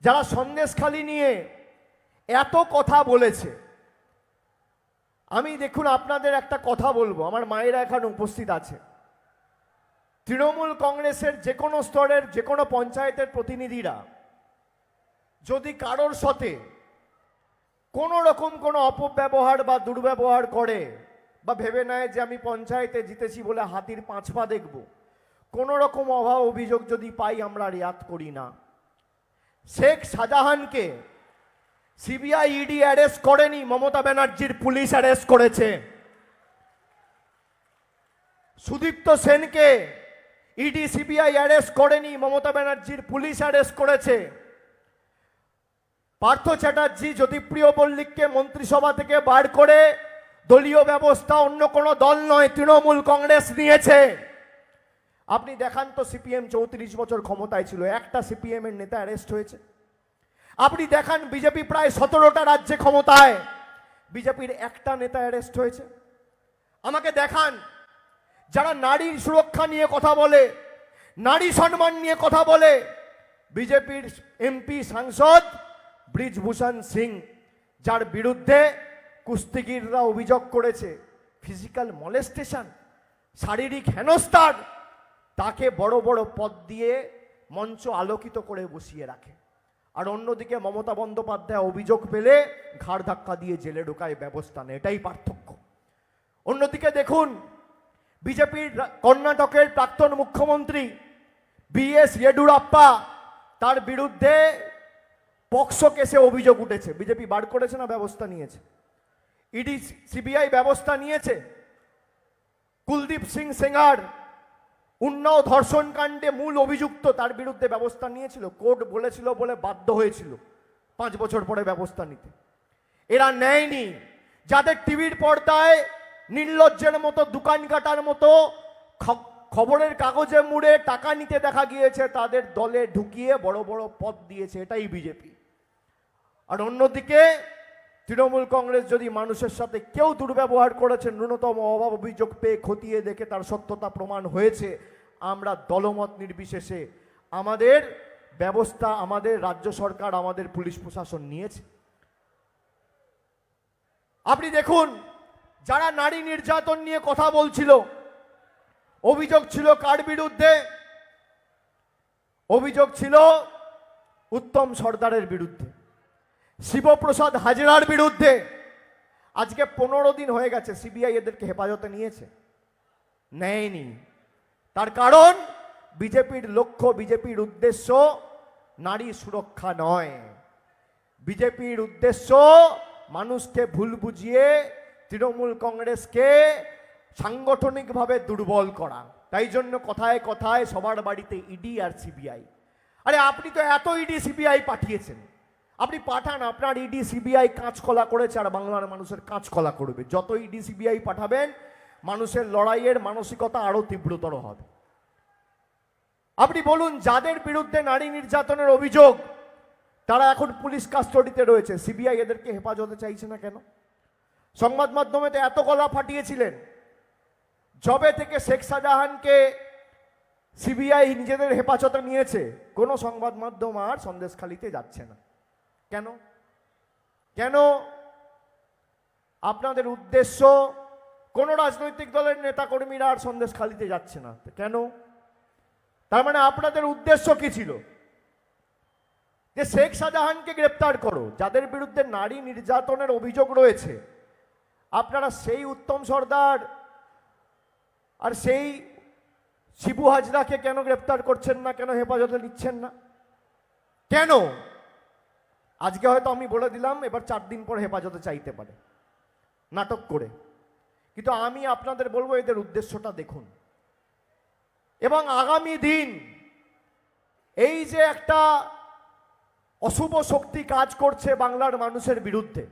যারা সন্দেশখালি নিয়ে এত কথা বলেছে, আমি দেখুন আপনাদের একটা কথা বলবো, আমার মায়েরা এখানে উপস্থিত আছে। তৃণমূল কংগ্রেসের যে কোনো স্তরের যে কোনো পঞ্চায়েতের প্রতিনিধিরা যদি কারোর সাথে কোনো রকম কোনো অপব্যবহার বা দুর্ব্যবহার করে বা ভেবে নেয় যে আমি পঞ্চায়েতে জিতেছি বলে হাতির পাঁচ পা দেখব, কোনো রকম অভাব অভিযোগ যদি পাই আমরা রেয়াত করি না। শেখ শাহজাহানকে সিবিআই ইডি অ্যারেস্ট করেনি, মমতা ব্যানার্জির পুলিশ অ্যারেস্ট করেছে। সুদীপ্ত সেনকে ইডি সিবিআই অ্যারেস্ট করেনি, মমতা ব্যানার্জির পুলিশ অ্যারেস্ট করেছে। পার্থ চ্যাটার্জি, জ্যোতিপ্রিয় মল্লিককে মন্ত্রিসভা থেকে বার করে দলীয় ব্যবস্থা অন্য কোনো দল নয় তৃণমূল কংগ্রেস নিয়েছে। আপনি দেখান তো সিপিএম 34 বছর ক্ষমতায় ছিল, একটা সিপিএম এর নেতা অ্যারেস্ট হয়েছে? আপনি দেখান বিজেপি প্রায় 17টা রাজ্যে ক্ষমতায়, বিজেপির একটা নেতা অ্যারেস্ট হয়েছে? আমাকে দেখান যারা নারীর সুরক্ষা নিয়ে কথা বলে, নারী সম্মান নিয়ে কথা বলে, বিজেপির এমপি সাংসদ ব্রিজভূষণ সিং, যার বিরুদ্ধে কুস্তিগিররা অভিযোগ করেছে ফিজিক্যাল মলেস্টেশন, শারীরিক হেনস্থার, তাকে বড় বড় পদ দিয়ে মঞ্চ আলোকিত করে বসিয়ে রাখে। আর অন্যদিকে মমতা বন্দ্যোপাধ্যায় অভিযোগ পেলে ঘাড় ধাক্কা দিয়ে জেলে ঢোকায়, ব্যবস্থা নেই। এটাই পার্থক্য। অন্যদিকে দেখুন বিজেপির কর্ণাটকের প্রাক্তন মুখ্যমন্ত্রী বিএস ইয়েডুরাপ্পা, তার বিরুদ্ধে পক্সো কেসে অভিযোগ উঠেছে। বিজেপি বার করেছে না ব্যবস্থা নিয়েছে? ইডি সিবিআই ব্যবস্থা নিয়েছে। কুলদীপ সিং সেঙ্গার উন্নাও ধর্ষণ কাণ্ডে মূল অভিযুক্ত, তার বিরুদ্ধে ব্যবস্থা নিয়েছিল, কোর্ট বলেছিল বলে বাধ্য হয়েছিল 5 বছর পরে ব্যবস্থা নিতে। এরা নেয়নি। যাদের টিভির পর্দায় নির্লজ্জের মতো, দোকান কাটার মতো খবরের কাগজে মুড়ে টাকা নিতে দেখা গিয়েছে, তাদের দলে ঢুকিয়ে বড় বড় পদ দিয়েছে। এটাই বিজেপি। আর অন্যদিকে তৃণমূল কংগ্রেস যদি মানুষের সাথে কেউ দুর্ব্যবহার করেছে, ন্যূনতম অভাব অভিযোগ পেয়ে খতিয়ে দেখে তার সত্যতা প্রমাণ হয়েছে, আমরা দলমত নির্বিশেষে আমাদের ব্যবস্থা, আমাদের রাজ্য সরকার, আমাদের পুলিশ প্রশাসন নিয়েছে। আপনি দেখুন যারা নারী নির্যাতন নিয়ে কথা বলছিল, অভিযোগ ছিল কার বিরুদ্ধে? অভিযোগ ছিল উত্তম সর্দারের বিরুদ্ধে, শিবপ্রসাদ হাজরার বিরুদ্ধে। আজকে 15 দিন হয়ে গেছে, সিবিআই এদেরকে হেফাজতে নিয়েছে? নেয়নি। তার কারণ বিজেপির লক্ষ্য, বিজেপির উদ্দেশ্য নারী সুরক্ষা নয়। বিজেপির উদ্দেশ্য মানুষকে ভুল বুঝিয়ে তৃণমূল কংগ্রেসকে সাংগঠনিকভাবে দুর্বল করা। তাই জন্য কথায় কথায় সবার বাড়িতে ইডি আর সিবিআই। আরে আপনি তো এত ইডি সিবিআই পাঠিয়েছেন, আপনি পাঠান, আপনার ইডি সিবিআই কাঁচকলা করেছে আর বাংলার মানুষের কাঁচকলা করবে। যত ইডি সিবিআই পাঠাবেন মানুষের লড়াইয়ের মানসিকতা আরো তীব্রতর হবে। আপনি বলুন যাদের বিরুদ্ধে নারী নির্যাতনের অভিযোগ তারা এখন পুলিশ কাস্টডিতে রয়েছে, সিবিআই এদেরকে হেফাজতে চাইছে না কেন? সংবাদ মাধ্যমে তো এত গলা ফাটিয়েছিলেন। জবে থেকে শেখ শাহজাহানকে সিবিআই নিজেদের হেফাজতে নিয়েছে, কোনো সংবাদ মাধ্যম আর সন্দেশখালিতে যাচ্ছে না। কেন? কেন? আপনাদের উদ্দেশ্য কোন রাজনৈতিক দলের নেতাকর্মীরা আর সন্দেশখালিতে যাচ্ছে না কেন? তার মানে আপনাদের উদ্দেশ্য কি ছিল? যে শেখ শাহজাহানকে গ্রেপ্তার করো, যাদের বিরুদ্ধে নারী নির্যাতনের অভিযোগ রয়েছে, আপনারা সেই উত্তম সর্দার আর সেই শিবু হাজরাকে কেন গ্রেপ্তার করছেন না, কেন হেফাজতে নিচ্ছেন না? কেন? আজকে হয়তো আমি বলে দিলাম, এবার 4 দিন পর হেফাজতে চাইতে পারে নাটক করে, কিন্তু আমি আপনাদের বলবো এদের উদ্দেশ্যটা দেখুন। এবং আগামী দিন এই যে একটা অশুভ শক্তি কাজ করছে বাংলার মানুষের বিরুদ্ধে,